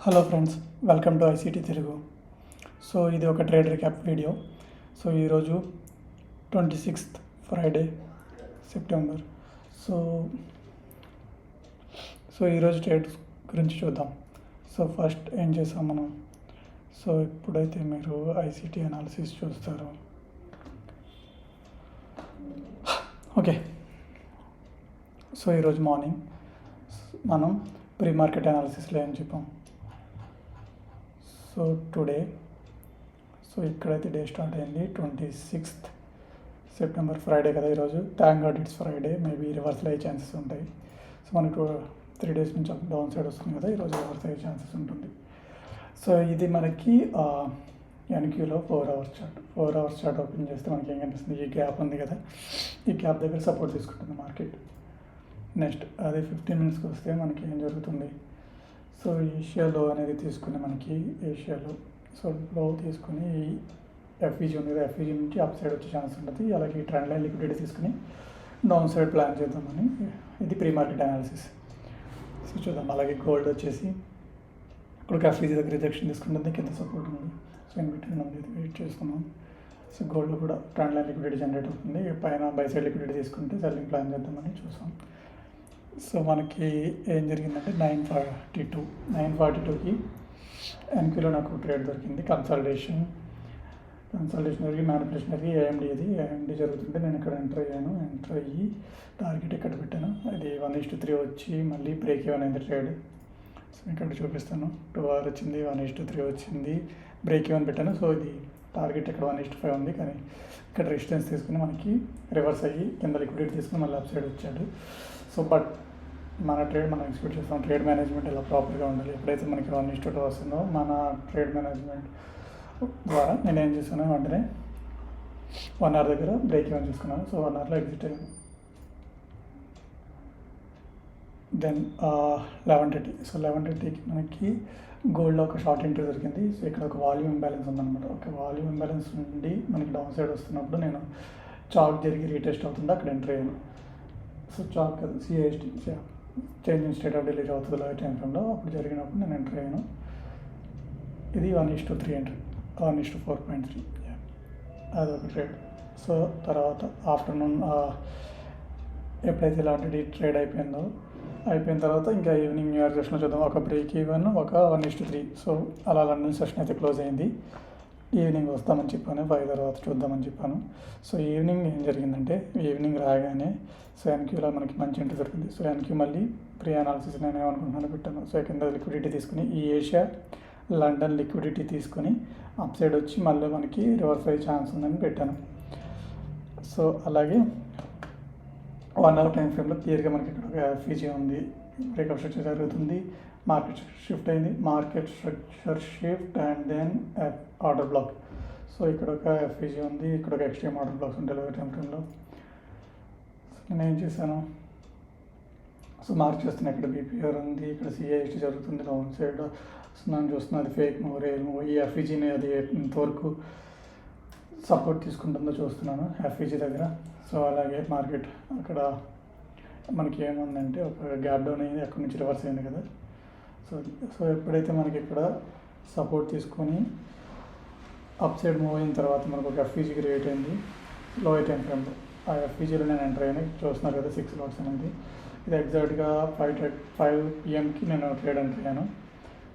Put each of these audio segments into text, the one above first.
Hello friends, welcome to ICT Telugu. So ఇది ఒక trade recap video. So ఈరోజు 26th Friday September. So so ఈరోజు trade గురించి చూద్దాం. సో ఫస్ట్ ఏం చేసాం మనం. సో ఇప్పుడైతే మీరు ఐసీటీ అనాలిసిస్ చూస్తారు. ఓకే, సో ఈరోజు మార్నింగ్ మనం ప్రీ మార్కెట్ అనాలిసిస్లో ఏం చెప్పాం. సో టుడే ఇక్కడైతే డే స్టార్ట్ అయింది 26th సెప్టెంబర్, ఫ్రైడే కదా ఈరోజు. Thank God it's Friday. Maybe reversal అయ్యే ఛాన్సెస్ ఉంటాయి. సో మనకు 3 days నుంచి డౌన్ సైడ్ వస్తుంది కదా, ఈరోజు రివర్స్ అయ్యే ఛాన్సెస్ ఉంటుంది. సో ఇది మనకి ఎన్క్యూలో 4 hours చార్ట్ ఓపెన్ చేస్తే మనకి ఏం కనిపిస్తుంది, ఈ గ్యాప్ ఉంది కదా, ఈ గ్యాప్ దగ్గర సపోర్ట్ తీసుకుంటుంది మార్కెట్. నెక్స్ట్ అదే 15 minutesకి వస్తే మనకి ఏం జరుగుతుంది. సో ఏషియాలో అనేది తీసుకుని మనకి లో తీసుకుని ఎఫ్ఈజీ ఉంది కదా, ఎఫ్ఈజీ నుంచి అప్ సైడ్ వచ్చే ఛాన్స్ ఉంటుంది. అలాగే ట్రెండ్ లైన్ లిక్విడిటీ తీసుకుని డౌన్ సైడ్ ప్లాన్ చేద్దామని, ఇది ప్రీ మార్కెట్ అనాలిసిస్. సో చూద్దాం. అలాగే గోల్డ్ వచ్చేసి ఇప్పుడు ఎఫ్ఈజీ దగ్గర రిజెక్షన్ తీసుకుంటుంది, కింద సపోర్ట్ ఉంది. సో ఇన్ బిట్వీన్ ఉంది, వెయిట్ చేస్తున్నాం. సో గోల్డ్ కూడా ట్రెండ్ లైన్ లిక్విడిటీ జనరేట్ అవుతుంది. పైన బై సైడ్ లిక్విడిటీ తీసుకుంటే సెల్లింగ్ ప్లాన్ చేద్దామని చూసాం. సో మనకి ఏం జరిగిందంటే 942కి ఎన్క్యూలో నాకు ట్రేడ్ దొరికింది. కన్సల్టేషన్ జరిగి మ్యానిపులేషన్ జరిగి ఏఎండి జరుగుతుంటే నేను ఇక్కడ ఎంటర్ అయ్యి టార్గెట్ ఇక్కడ పెట్టాను. అది 1:3 వచ్చి మళ్ళీ బ్రేక్ ఈవెన్ అయింది ట్రేడ్. సో ఇక్కడ చూపిస్తాను. 2 hour వచ్చింది, 1:3 వచ్చింది, బ్రేక్ ఈవెన్ పెట్టాను. సో ఇది టార్గెట్ ఇక్కడ 1:5 ఉంది, కానీ ఇక్కడ రెసిస్టెన్స్ తీసుకుని మనకి రివర్స్ అయ్యి కింద లిక్విడిటీ తీసుకుని మళ్ళీ అప్ సైడ్ వచ్చాడు. సో బట్ మన ట్రేడ్ మనం ఎక్స్పెక్ట్ చేస్తాం. ట్రేడ్ మేనేజ్మెంట్ ఇలా ప్రాపర్గా ఉండాలి. ఎప్పుడైతే మనకి 1:2 వస్తుందో మన ట్రేడ్ మేనేజ్మెంట్ ద్వారా నేను ఏం చేశాను, వెంటనే 1 hour దగ్గర బ్రేక్ ఈవెన్ చేసుకున్నాను. సో 1 hourలో ఎగ్జిట్ అయ్యాను. దెన్ 11:30. సో 11:30కి మనకి గోల్డ్లో ఒక షార్ట్ ఎంట్రీ దొరికింది. సో ఇక్కడ ఒక వాల్యూమ్ ఇంబ్యాలెన్స్ ఉందన్నమాట. ఒక వాల్యూమ్ ఇంబ్యాలెన్స్ నుండి మనకి డౌన్ సైడ్ వస్తున్నప్పుడు నేను చాక్ జరిగి రీటెస్ట్ అవుతుంది, అక్కడ ఎంట్రీ అయ్యాను. సో చాక్ కదా, CIST change in state of delete అవుతుంది లో టైం ఫ్రేమ్లో, అప్పుడు జరిగినప్పుడు నేను ఎంట్రీ అయ్యాను. ఇది 1:3 ఎంట్రీ, 1:4.3 అదొక ట్రేడ్. సో తర్వాత ఆఫ్టర్నూన్ ఎప్పుడైతే ఇలాంటి ట్రేడ్ అయిపోయిన తర్వాత ఇంకా ఈవినింగ్ న్యూయార్క్ సెషన్లో చూద్దాం. ఒక బ్రేక్ ఈవెన్, ఒక 1:3. సో అలా లండన్ సెషన్ అయితే క్లోజ్ అయింది. ఈవినింగ్ వస్తామని చెప్పాను, 5 తర్వాత చూద్దామని చెప్పాను. సో ఈవినింగ్ ఏం జరిగిందంటే, ఈవినింగ్ రాగానే సో ఎన్క్యూలో మనకి మంచి ఎంట్రీ దొరికింది. సో ఎన్క్యూ మళ్ళీ ప్రీ అనాలిసిస్ నేను ఏమనుకుంటున్నాను పెట్టాను. సో కింద లిక్విడిటీ తీసుకుని ఈ ఏషియా లండన్ లిక్విడిటీ తీసుకొని అప్ సైడ్ వచ్చి మళ్ళీ మనకి రివర్స్ అయ్యే ఛాన్స్ ఉందని పెట్టాను. సో అలాగే 1 hour టైం ఫ్రేమ్లో క్లియర్గా మనకి ఇక్కడ ఒక ఎఫ్ఈజీ ఉంది, బ్రేకప్ స్ట్రక్చర్ జరుగుతుంది, మార్కెట్ షిఫ్ట్ అయింది, market structure shift and then order block. So ఇక్కడ ఒక ఎఫ్ఈజీ ఉంది, ఇక్కడ ఒక ఎక్స్ట్రీమ్ ఆర్డర్ బ్లాక్స్ ఉంటాయి లో టైం ఫ్రేమ్లో. నేను ఏం చేశాను, సో మార్క్ చేస్తున్నా, ఇక్కడ బీపీఆర్ ఉంది, ఇక్కడ సిఐఎస్టీ జరుగుతుంది డౌన్ సైడ్. సో నేను చూస్తున్నా అది ఫేక్ మూవ్, రియల్ మూవ్. ఈ ఎఫ్ఈజీని అది ఎంతవరకు సపోర్ట్ తీసుకుంటుందో చూస్తున్నాను ఎఫ్ఈజీ దగ్గర. సో అలాగే మార్కెట్ అక్కడ మనకి ఏముందంటే ఒక గ్యాప్ డౌన్ అయింది, అక్కడి నుంచి రివర్స్ అయింది కదా. సో ఎప్పుడైతే మనకి ఇక్కడ సపోర్ట్ తీసుకొని అప్ సైడ్ మూవ్ అయిన తర్వాత మనకు ఒక ఎఫ్ఈజీ క్రియేట్ అయింది లో టైం ఫ్రేమ్లో. ఆ ఎఫ్ఈజీలో నేను ఎంటర్ అయ్యాను, చూస్తున్నారు కదా 6 lots అనేది. ఇది ఎగ్జాక్ట్గా 5 PM నేను ట్రేడ్ ఎంటర్ అయ్యాను.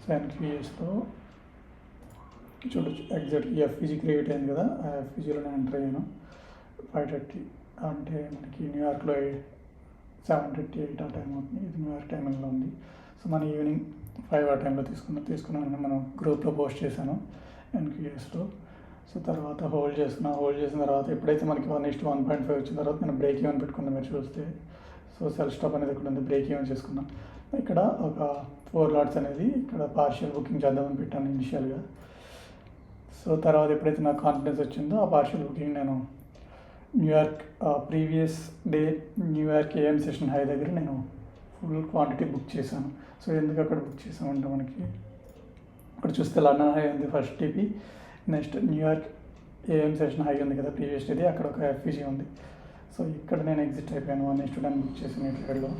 సో ఎన్క్యూఎస్లో చూడొచ్చు, ఎగ్జాక్ట్ ఈ ఎఫ్ఈజీ క్రియేట్ అయింది కదా, ఆ ఎఫ్ఈజీలో నేను ఎంటర్ అయ్యాను 5:30. అంటే మనకి న్యూయార్క్లో 7:38 ఆ టైం అవుతుంది, ఇది న్యూయార్క్ టైమింగ్లో ఉంది. సో మన ఈవినింగ్ 5 ఆ టైంలో తీసుకున్నాను, మనం గ్రూప్లో పోస్ట్ చేశాను ఎన్క్యూఎస్లో. సో తర్వాత హోల్డ్ చేసిన తర్వాత ఎప్పుడైతే మనకి 1:1.5 వచ్చిన తర్వాత నేను బ్రేక్ ఈవెన్ పెట్టుకున్నాను. మీరు చూస్తే సో సెల్ స్టాప్ అనేది ఇక్కడ ఉంది, బ్రేక్ ఈవెన్ చేసుకున్నాం. ఇక్కడ ఒక 4 lots అనేది ఇక్కడ పార్షియల్ బుకింగ్ చేద్దామని పెట్టాను ఇనిషియల్గా. సో తర్వాత ఎప్పుడైతే నాకు కాన్ఫిడెన్స్ వచ్చిందో ఆ పార్షియల్ బుకింగ్ నేను New York previous day New York AM session high దగ్గర నేను ఫుల్ క్వాంటిటీ బుక్ చేశాను. సో ఎందుకు అక్కడ బుక్ చేసామంటే మనకి ఇక్కడ చూస్తే లండన్ హై ఉంది first TP, next New York AM session high ఉంది కదా ప్రీవియస్ డేది, అక్కడ ఒక ఎఫ్ఈజీ ఉంది. సో ఇక్కడ నేను ఎగ్జిట్ అయిపోయాను 1:10 బుక్ చేసిన ట్రేడ్లో.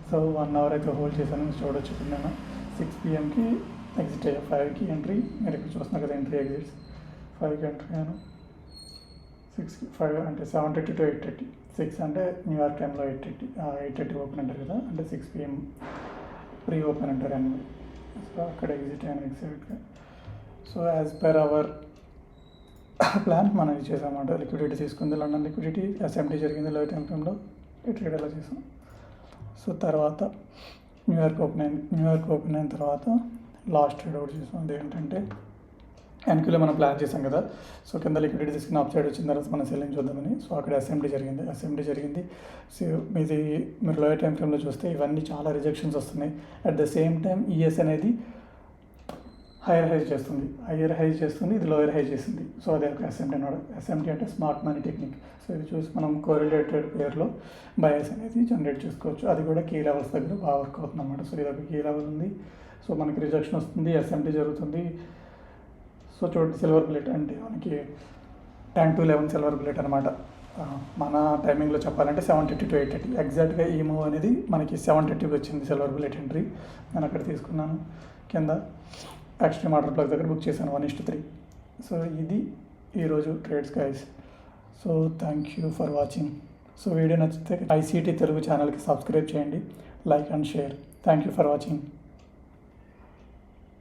సో 1 hour అయితే హోల్డ్ చేశాను. చూడొచ్చు, నేను 6 PM ఎగ్జిట్ అయ్యా 5కి ఎంట్రీ. మీరు ఇక్కడ చూస్తున్నారు కదా ఎంట్రీ ఎగ్జిట్స్. 5కి ఎంట్రీ అయ్యాను, 6కి 5 అంటే 7:30 to 8:30. 6 అంటే న్యూయార్క్ టైంలో 8:30 ఓపెన్ అంటారు కదా, అంటే 6 PM ప్రీ ఓపెన్ అంటారు అన్నమాట. సో అక్కడ ఎగ్జిట్ అయ్యాను ఎగ్జాక్ట్గా. So as per our plan మనం ఇది చేసామన్నమాట. లిక్విడిటీ తీసుకుంది, లండన్ లిక్విడిటీ, ఎస్ఎంటీ జరిగింది లో టైం ఫ్రేమ్లో, ఈ ట్రేడ్ ఎలా చేసాం. సో తర్వాత న్యూయార్క్ ఓపెన్ అయిన తర్వాత లాస్ట్ ట్రేడ్ అవుట్ చేసాం. అది ఏంటంటే ఎన్క్యూలో మనం ప్లాన్ చేసాం కదా. సో కింద లిక్విడిటీ తీసుకుని అప్ సైడ్ వచ్చిన తర్వాత మనం సెల్లింగ్ చూద్దామని. సో అక్కడ ఎస్ఎంటీ జరిగింది. సో ఇది మీరు లోయర్ టైం ఫ్రేమ్లో చూస్తే ఇవన్నీ చాలా రిజెక్షన్స్ వస్తున్నాయి. At the same time ES అనేది హైయర్ హైజ్ చేస్తుంది, ఇది లోయర్ హై చేసింది. సో అదే ఒక ఎస్ఎంటీ అన్నాడు. ఎస్ఎంటీ అంటే స్మార్ట్ మనీ టెక్నిక్. సో ఇది చూసి మనం కోరిలేటెడ్ పేర్లో బయాస్ అనేది జనరేట్ చేసుకోవచ్చు. అది కూడా కీ లెవెల్స్ దగ్గర బాగా వర్క్ అవుతుంది అన్నమాట. సో ఇది ఒక కీ లెవెల్ ఉంది. సో మనకి రిజెక్షన్ వస్తుంది, ఎస్ఎంటీ జరుగుతుంది. సో చూడండి, సిల్వర్ బుల్లెట్ అంటే మనకి 10 to 11 సిల్వర్ బుల్లెట్ అనమాట. మన టైమింగ్లో చెప్పాలంటే 7:30 to 8:30. ఎగ్జాక్ట్గా ఈ మూవ్ అనేది మనకి 7:30కి వచ్చింది సిల్వర్ బుల్లెట్ ఎంట్రీ. నేను అక్కడ తీసుకున్నాను. కింద ఎక్స్ట్రీమ్ ఆర్డర్ ప్లగ్ దగ్గర బుక్ చేశాను 1:3. సో ఇది ఈరోజు trades guys. So thank you for watching. So video నచ్చితే ఐసీటీ తెలుగు ఛానల్కి సబ్స్క్రైబ్ చేయండి, like and share. Thank you for watching.